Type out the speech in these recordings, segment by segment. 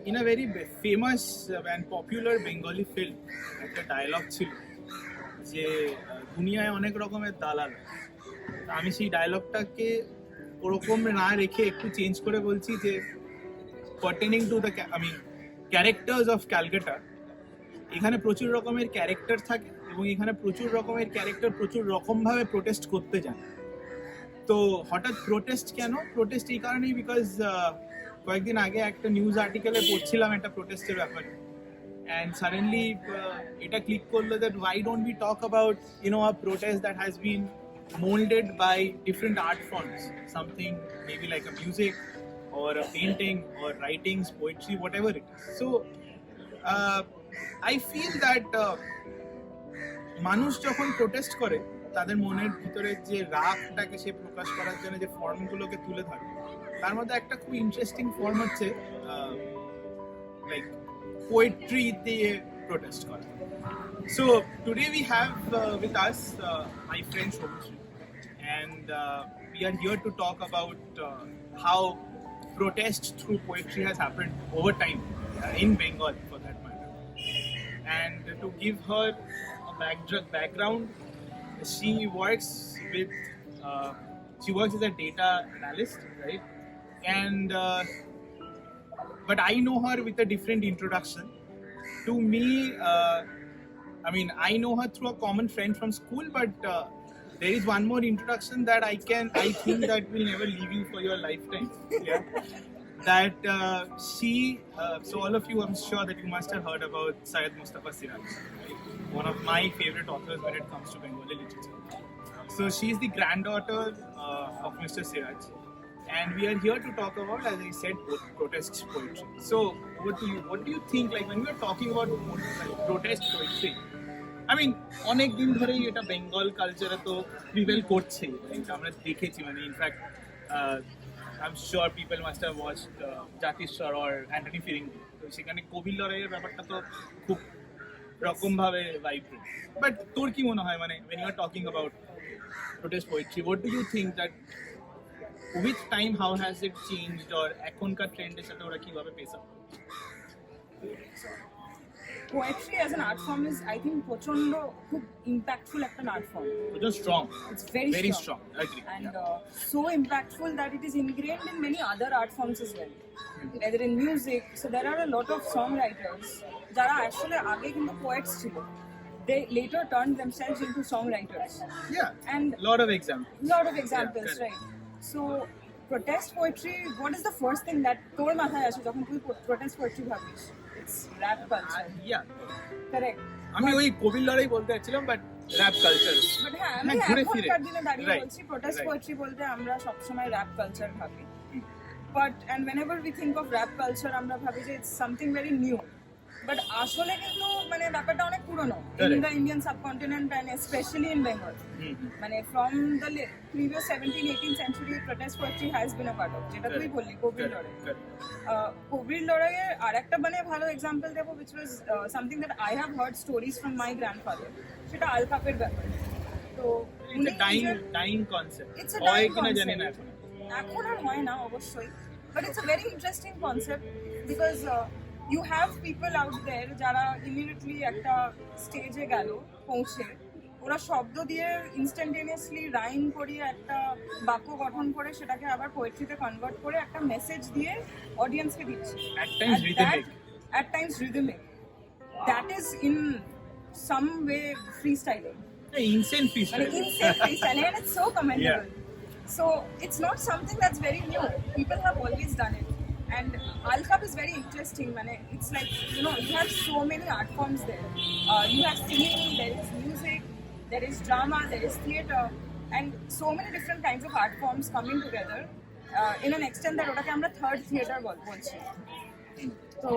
in a very famous and popular Bengali film একটা dialogue ছিল যে দুনিয়ায় অনেক রকমের দালাল। আমি সেই ডায়লগটাকে ওরকম না রেখে একটু চেঞ্জ করে বলছি যে pertaining to the characters of Calcutta, এখানে প্রচুর রকমের ক্যারেক্টার থাকে এবং এখানে প্রচুর রকমের ক্যারেক্টার প্রচুর রকমভাবে প্রোটেস্ট করতে যান। তো হঠাৎ প্রোটেস্ট কেন? প্রোটেস্ট এই কারণেই বিকজ কয়েকদিন আগে একটা নিউজ আর্টিকেলে পড়ছিলাম একটা প্রোটেস্টের ব্যাপারে, and suddenly এটা ক্লিক করলো that why don't we talk about a protest that has been molded by different art forms, something maybe like a music or a painting or writings, poetry, whatever it is. So I feel that মানুষ যখন protest করে তাদের মনের ভিতরে যে রাগটাকে সে প্রকাশ করার জন্য যে ফর্মগুলোকে তুলে ধরে, তার মধ্যে একটা খুব ইন্টারেস্টিং ফর্ম হচ্ছে লাইক পোয়েট্রি দিয়ে প্রোটেস্ট করা। So today we have with us my friend Sabujsree, and we are here to talk about how protest through poetry has happened over time in Bengal for that matter. And to give her a background, she works as a data analyst, right? And but I know her with a different introduction. To me, I know her through a common friend from school, but there is one more introduction that I think that will never leave you for your lifetime. Yeah. That so all of you, I'm sure that you must have heard about Sabujsree Siraj, right? One of my favorite authors when it comes to Bengali literature. So she's the granddaughter of Mr. Siraj, and we are here to talk about, as I said, protest poetry. So what do you think, like when we are talking about protest poetry, অনেক দিন ধরেই এটা বেঙ্গল কালচারে তো prevail করছে, আমরা দেখেছি, in fact I'm sure people must have watched Jatiswar or Antony Firingee, তো সেখানে কবির লড়াইয়ের ব্যাপারটা তো খুব রকম ভাবে ভাইব্রেন্ট। বাট তোর কি মনে হয়, when you are talking about protest poetry, what do you think that with time how has it changed, or এখনকার ট্রেন্ডের সাথে ওরা কিভাবে pace up? Poetry as an art form is, I think, prochondo khub impactful ekta art form. Just strong. It's very strong. I agree. And so impactful that it is ingrained in many other art forms as well. Whether in music, so there are a lot of songwriters jara actually age kintu poets chilo. They later turned themselves into songwriters. Yeah. And lot of examples. Yeah, right. So protest poetry, what is the first thing that tor mathay ashe jokhon tu protest poetry bhabish? It's rap culture. Yeah. Correct. আমি ওই কবির লড়াই বলতে চাইছিলাম, but rap culture. But হ্যাঁ, আমি এখনকার দিনে দাঁড়িয়ে বলছি প্রোটেস্ট পোয়েট্রি বলতে আমরা সবসময় র‍্যাপ কালচার ভাবি। But and whenever we think of rap culture আমরা ভাবি যে it's something very new. But আসলে কিন্তু ব্যাপারটা অনেক পুরনো in the Indian subcontinent and especially in Bengal. From the previous 17-18th century protest poetry has been a part of, যেটা তুই বললি কবির লড়াই। কবির লড়াইয়ের আরেকটা ভালো এক্সাম্পল দেবো, which was something that I have heard stories from my grandfather, সেটা আলকাপের ব্যাপার। তো it's a dying concept. It's a dying concept. এখন আর হয় না অবশ্যই, but it's a very interesting concept because you have people out there যারা immediately একটা স্টেজে গেল পৌঁছে, ওরা শব্দ দিয়ে ইনস্ট্যান্টেনিয়াসলি রাইম করিয়ে একটা বাক্য গঠন করে সেটাকে আবার পোয়েট্রিতে কনভার্ট করে একটা মেসেজ দিয়ে অডিয়েন্সকে দিচ্ছে। At times rhythmic. That is in some way freestyling. Insane freestyling. And it's so commendable. Yeah. So it's not something that's very new. People have always done it. And Alkap is very interesting. It's like, you have so many art forms there. You have singing, there is music, there is drama, there is theatre, and so many different kinds of art forms coming together in an extent that ওটাকে আমরা third theatre বলছি। তো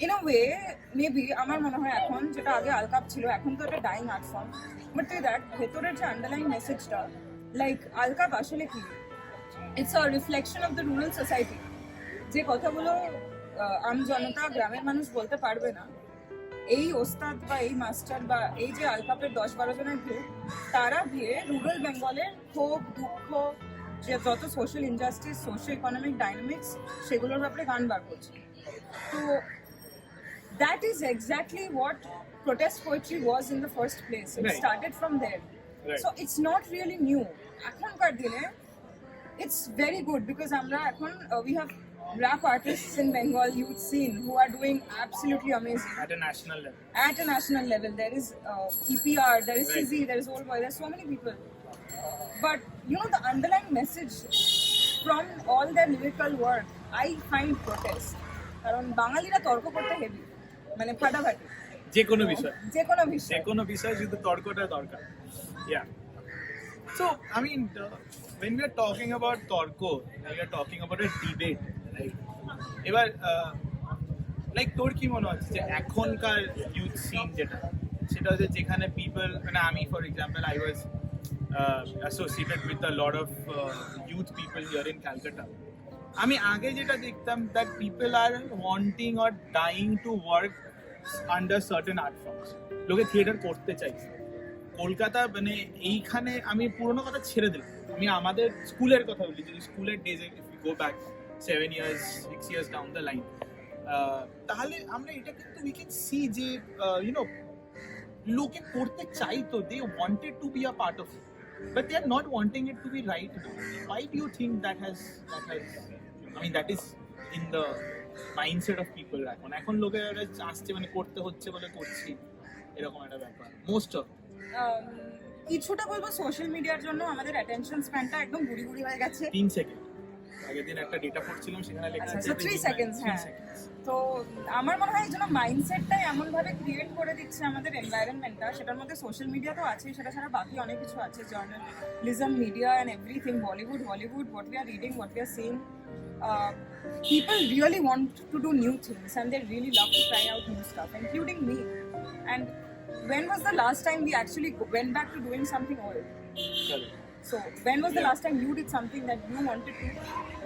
in a way, maybe আমার মনে হয় এখন যেটা আগে আলকাপ ছিল, এখন তো এটা dying art form, but that ভেতরের যে আন্ডারলাইং মেসেজটা, লাইক আলকাপ আসলে কি, it's a reflection of the rural society. যে কথাগুলো আম জনতা, গ্রামের মানুষ বলতে পারবে না, এই ওস্তাদ বা এই মাস্টার বা এই যে আলকাপের 10-12 জনের গ্রুপ, তারা গিয়ে রুরাল বেঙ্গলের ক্ষোভ, দুঃখ, যে যত social injustice, social economic dynamics সেগুলোর ব্যাপারে গান বার করছে। তো that is exactly what protest poetry was in the first place. It Right. started from there. Right. So it's not really new. Ekhonkaar dine it's very good because আমরা এখন we have rap artists in Bengal youth scene who are doing absolutely amazing At a national level. at a national level. There is EPR, there is Right. CZ, there is Old Boy, there's so many people. But you know the underlying message from all their lyrical work, I find protest. কারণ বাঙালিরা তর্ক করতে heavy, মানে ফাটাফাটি যে কোনো বিষয়, যে কোনো যে বিষয়। কোনো বিষয় শুধু তর্কটা দরকার। Yeah. So, I mean, when we are talking about torko, we are talking about a debate, right? এবার লাইক তোর কি মনে হচ্ছে যে এখনকার ইউথ সিন যেটা, সেটা হচ্ছে যেখানে পিপল, মানে আমি for example I was associated with a lot of youth people here in Calcutta. আমি আগে যেটা দেখতাম that people are wanting or dying to work under certain art forms. লোকে থিয়েটার করতে চাইছে। কলকাতা মানে এইখানে আমি পুরোনো কথা ছেড়ে দিলাম, আমি আমাদের স্কুলের কথা বলি, যদি স্কুলের ডেজে if you go back 7 years 6 years down the line, তাহলে আমরা এটা কিন্তু উই ক্যান সি যে ইউনো লোকে করতে চাইতো, they wanted to be a part of it, but they are not wanting it to be right now. Why do you think that has I mean that is in the mindset of people এখন লোকেরা আসছে মানে করতে হচ্ছে বলে করছি, এরকম একটা ব্যাপার মোস্ট অফ। কিছুটা বলবো সোশ্যাল মিডিয়ার জন্য আমাদের অ্যাটেনশন স্প্যানটা একদম গুড়ি গুড়ি হয়ে গেছে। 3 সেকেন্ড আগের দিন একটা ডেটা পড়ছিলাম, সেখানে লেখা আছে 3 seconds, হ্যাঁ। তো আমার মনে হয় এই জন্য মাইন্ডসেটটাই এমন ভাবে ক্রিয়েট করে দিচ্ছে আমাদের এনভায়রনমেন্টটা, সেটার মধ্যে সোশ্যাল মিডিয়া তো আছে, সেটা ছাড়া বাকি অনেক কিছু আছে, journalism, media and everything, Bollywood, Hollywood, what we are reading, what we are seeing. People really want to do new things and they really love to try out new stuff, including me. And when was the last time we actually went back to doing something old? So when was the last time you did something that you wanted to,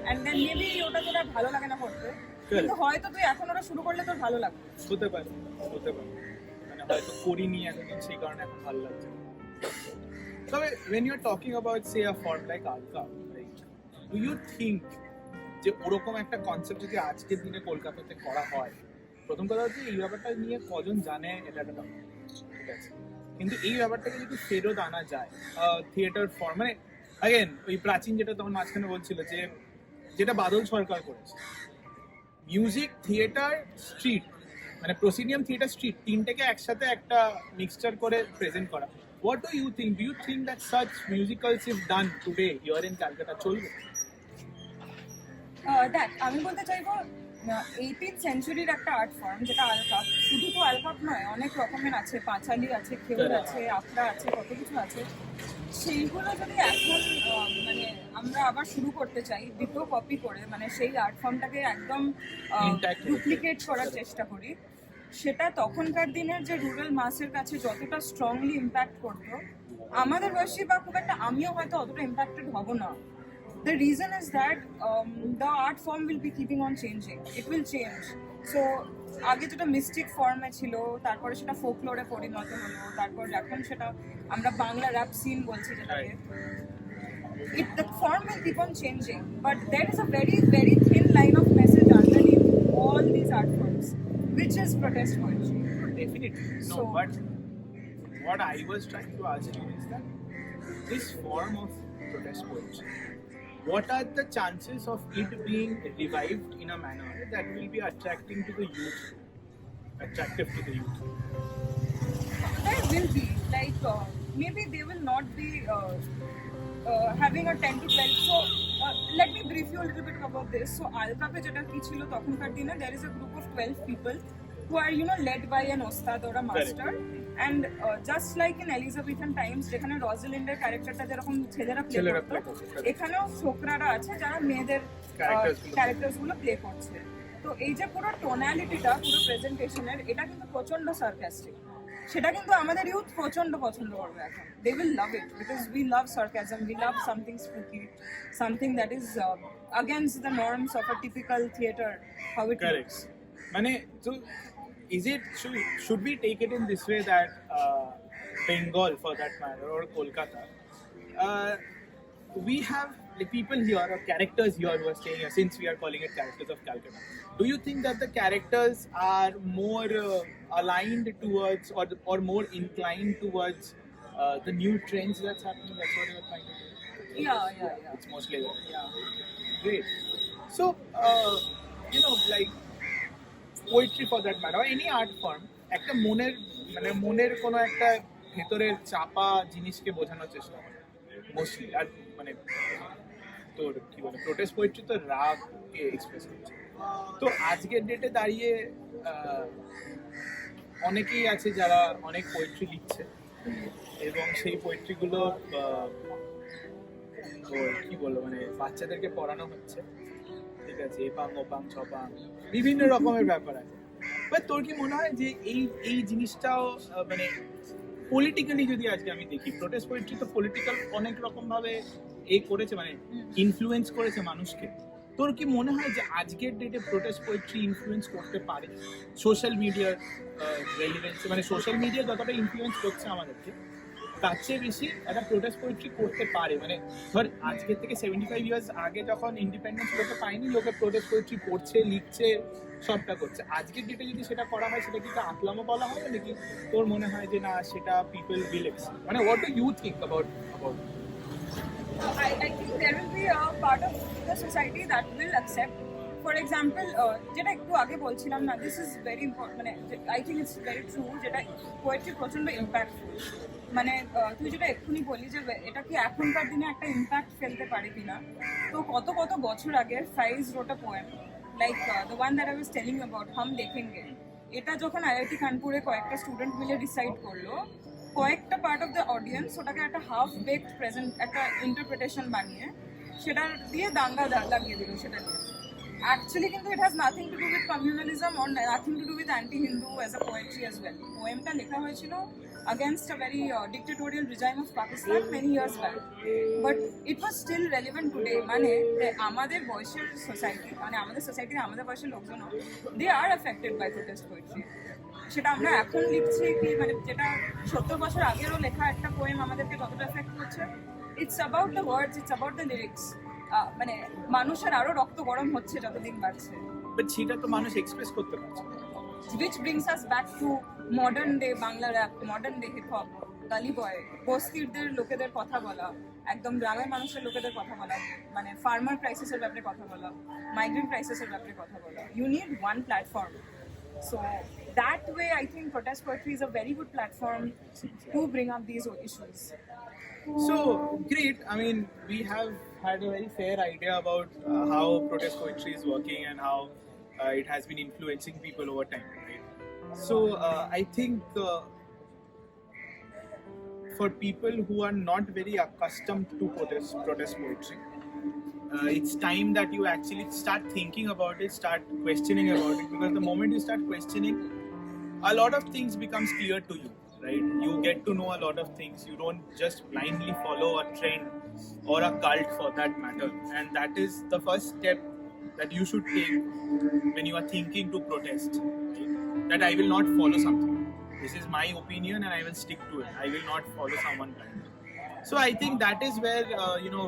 and then maybe ওটা তোর আর ভালো লাগে না করতে, কিন্তু হয়তো তুই এখন ওটা শুরু করলে তোর ভালো লাগবে, হতে পারে মানে হয়তো করিনি এতদিন সেই কারণে এখন ভালো লাগছে। তবে when you are talking about say a form like alka, like do you think যে ওরকম একটা কনসেপ্ট যদি আজকের দিনে কলকাতাতে করা হয়, প্রথম কথা হচ্ছে এই ব্যাপারটা নিয়ে কজন জানে এটা একটা ব্যাপার, ঠিক আছে, কিন্তু এই ব্যাপারটাকে যদি ফেরত আনা যায় থিয়েটার ফর্ম, মানে অ্যাগেন ওই প্রাচীন যেটা তখন মাঝখানে বলছিল যে যেটা বাদল সরকার করেছে, মিউজিক, থিয়েটার, স্ট্রিট, মানে প্রসিডিয়াম, থিয়েটার, স্ট্রিট, তিনটাকে একসাথে একটা মিক্সচার করে প্রেজেন্ট করা। What do you think? Do you think that such musicals if done today here in Calcutta চলবে? দেখ আমি বলতে চাইবো 18th সেঞ্চুরির একটা আর্ট ফর্ম যেটা আলকাপ, শুধু তো আলকাপ নয়, অনেক রকমের আছে, পাঁচালি আছে, খেউর আছে, আফরা আছে, কত কিছু আছে। সেইগুলো যদি এখন মানে আমরা আবার শুরু করতে চাই দ্বিতীয় কপি করে, মানে সেই আর্ট ফর্মটাকে একদম ডুপ্লিকেট করার চেষ্টা করি, সেটা তখনকার দিনের যে রুরাল মাসের কাছে যতটা স্ট্রংলি ইম্প্যাক্ট করতো, আমাদের বয়সী বা খুব একটা আমিও হয়তো অতটা ইম্প্যাক্টেড হব না। The reason is that the art form will be keeping on changing. It will change. So আগে যেটা মিস্টিক ফর্মে ছিল, তারপরে সেটা ফোকলোরে পরিণত হলো, তারপর এখন সেটা আমরা বাংলা র্যাপ সিন বলছি যেটাকে। The form will keep on changing, but there is a very very thin line of message underneath all these art forms, which is protest poetry. Definitely. No, So- but what I was trying to ask you is that this form of protest poetry, what are the chances of it being revived in a manner that will be attractive to the youth? There will be, like maybe they will not be having a 10 to 12. So let me brief you a little bit about this. So Alkape jeta ki chilo তখনকার দিনে, there is a group of 12 people who are led by an ostad or a master. And just like in Elizabethan times যেখানে রোজালিন্ডের ক্যারেক্টারটা যেরকম ছেলেরা play করতো, এখানেও ছোকরারা আছে যারা মেয়েদের ক্যারেক্টারস গুলো প্লে করছে। তো এই যে পুরো টোনালিটিটা, পুরো প্রেজেন্টেশনের, এটা কিন্তু প্রচন্ড সার্কাস্টিক, সেটা কিন্তু আমাদের ইউথ প্রচন্ড পছন্দ করবে এখন। They will love it because we love sarcasm, we love something spooky, something that is against the norms of a typical theater, how it looks. মানে so is it should we take it in this way that Bengal for that matter or Kolkata, we have like people here or characters here who are staying here, since we are calling it characters of Calcutta, do you think that the characters are more aligned towards or more inclined towards the new trends that's happening? That's what you're trying to do? Yeah. It's mostly that. Yeah. Great. So, like poetry for that matter, or any art form, একটা মনের কোনো একটা ভেতরের চাপা জিনিসকে বোঝানোর চেষ্টা করে মোস্টলি। আর মানে তোর কি বলে প্রোটেস্ট পোয়েট্রি তো রাগকে এক্সপ্রেস করছে। তো আজকের ডেটে দাঁড়িয়ে অনেকেই আছে যারা অনেক পোয়েট্রি লিখছে এবং সেই পোয়েট্রিগুলো কি বলবো মানে বাচ্চাদেরকে পড়ানো হচ্ছে, ঠিক আছে, এপাং ওপাং ছপাং বিভিন্ন রকমের ব্যাপার আছে। বাট তোর কি মনে হয় যে এই জিনিসটাও মানে পলিটিক্যালি যদি আজকে আমি দেখি, প্রোটেস্ট পোয়েট্রি তো পলিটিক্যাল অনেক রকম ভাবে করেছে, মানে ইনফ্লুয়েন্স করেছে মানুষকে। তোর কি মনে হয় যে আজকের ডেটে প্রোটেস্ট পোয়েট্রি ইনফ্লুয়েন্স করতে পারে সোশ্যাল মিডিয়ার রেলিভেন্স, মানে সোশ্যাল মিডিয়া যতটা ইনফ্লুয়েন্স করছে আমাদেরকে তার চেয়ে বেশি একটা প্রোটেস্ট পোয়েট্রি করতে পারে? মানে ধর আজকের থেকে 75 ইয়ার্স আগে যখন ইন্ডিপেন্ডেন্স লোকে পায়নি, লোকে প্রোটেস্ট পোয়েট্রি পড়ছে, লিখছে, সবটা করছে। আজকের ডেটে যদি সেটা করা হয় সেটা কি আকলামও বলা হয় নাকি তোর মনে হয় যে না সেটা পিপল উইল অ্যাকসেপ্ট? মানে what do you think about I think there will be a part of the society that will accept. For example, যেটা একটু আগে বলছিলাম না, this is very important, মানে I think it's very true, যেটা poetry প্রচন্ড impactful. মানে তুই যেটা এক্ষুনি বললি যে এটা কি এখনকার দিনে একটা ইম্প্যাক্ট ফেলতে পারে কিনা, তো কত বছর আগে Faiz wrote a poem like the one that I was telling about হাম দেखेंगे। এটা যখন আইআইটি কানপুরে কয়েকটা স্টুডেন্ট মিলে রিসাইট করলো, কয়েকটা পার্ট অফ দ্য অডিয়েন্স ওটাকে একটা হাফ বেকড প্রেজেন্ট একটা ইন্টারপ্রিটেশন বানিয়ে সেটা দিয়ে দাঙ্গা লাগিয়ে দিল সেটা নিয়ে। Actually, it has nothing to do with communalism or nothing to do with anti-Hindu as a poetry as well. Poemta lekha hoyechilo against a very dictatorial regime of Pakistan many years back, but it was still relevant today. Mane amader boysher society, mane amader society amader boysher lokjon, they are affected by protest poetry. সেটা আমরা এখন লিখছি কি মানে যেটা 70 বছর আগেরও লেখা একটা পোয়েম আমাদেরকে যতটা এফেক্ট করছে, it's about the words, it's about the lyrics. মানে মানুষের আরো রক্ত গরম হচ্ছে যতদিন বাড়ছে, বাট সেটা তো মানুষ এক্সপ্রেস করতে পারছে। which brings us back to modern day Bangla rap, modern day hip hop, গালি বয়, বস্তিরদের লোকেদের কথা বলা, একদম গ্রামের মানুষের লোকেদের কথা বলা, মানে ফার্মার ক্রাইসিসের ব্যাপারে কথা বলা, মাইগ্রেন্ট ক্রাইসিসের ব্যাপারে কথা বলা। You need one platform. So that way I think protest poetry is a very good platform to bring up these issues. So great. I mean, we have had a very fair idea about how protest poetry is working and how it has been influencing people over time, right? So I think for people who are not very accustomed to protest poetry, it's time that you actually start thinking about it, start questioning about it, because the moment you start questioning, a lot of things becomes clear to you, right? You get to know a lot of things. You don't just blindly follow a trend or a cult for that matter, and that is the first step that you should take when you are thinking to protest, right? That I will not follow something. This is my opinion and I will stick to it. I will not follow someone blindly. So I think that is where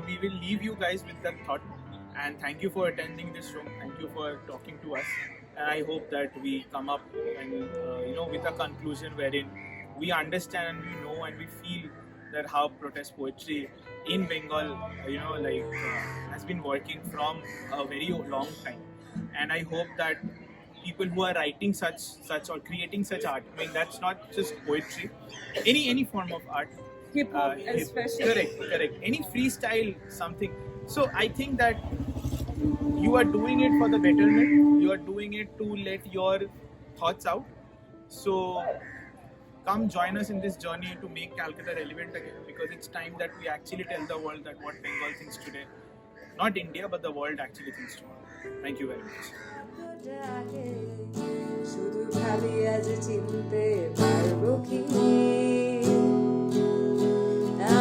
we will leave you guys with that thought, and thank you for attending this show. Thank you for talking to us, and I hope that we come up and with a conclusion wherein we understand and we know and we feel that how protest poetry in Bengal has been working from a very long time, and I hope that people who are writing such or creating such art, I mean that's not just poetry, any form of art, hip hop especially, correct, any freestyle something. So I think that you are doing it for the betterment, you are doing it to let your thoughts out. So come join us in this journey to make Calcutta relevant again, because it's time that we actually tell the world that what Bengal thinks today, not India but the world actually thinks tomorrow. Thank you very much. শুধু ভাবি আজ চিনতে পারবো কি,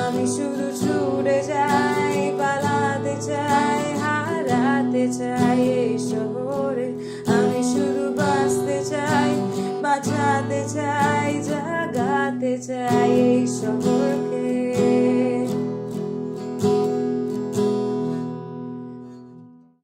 আমি শুধু ছুটে যাই, পালাতে চাই, হারাতে চাই এই শহরে, আমি শুধু বাঁচতে চাই, বাঁচাতে চাই, জাগাতে চাই এই শহরে।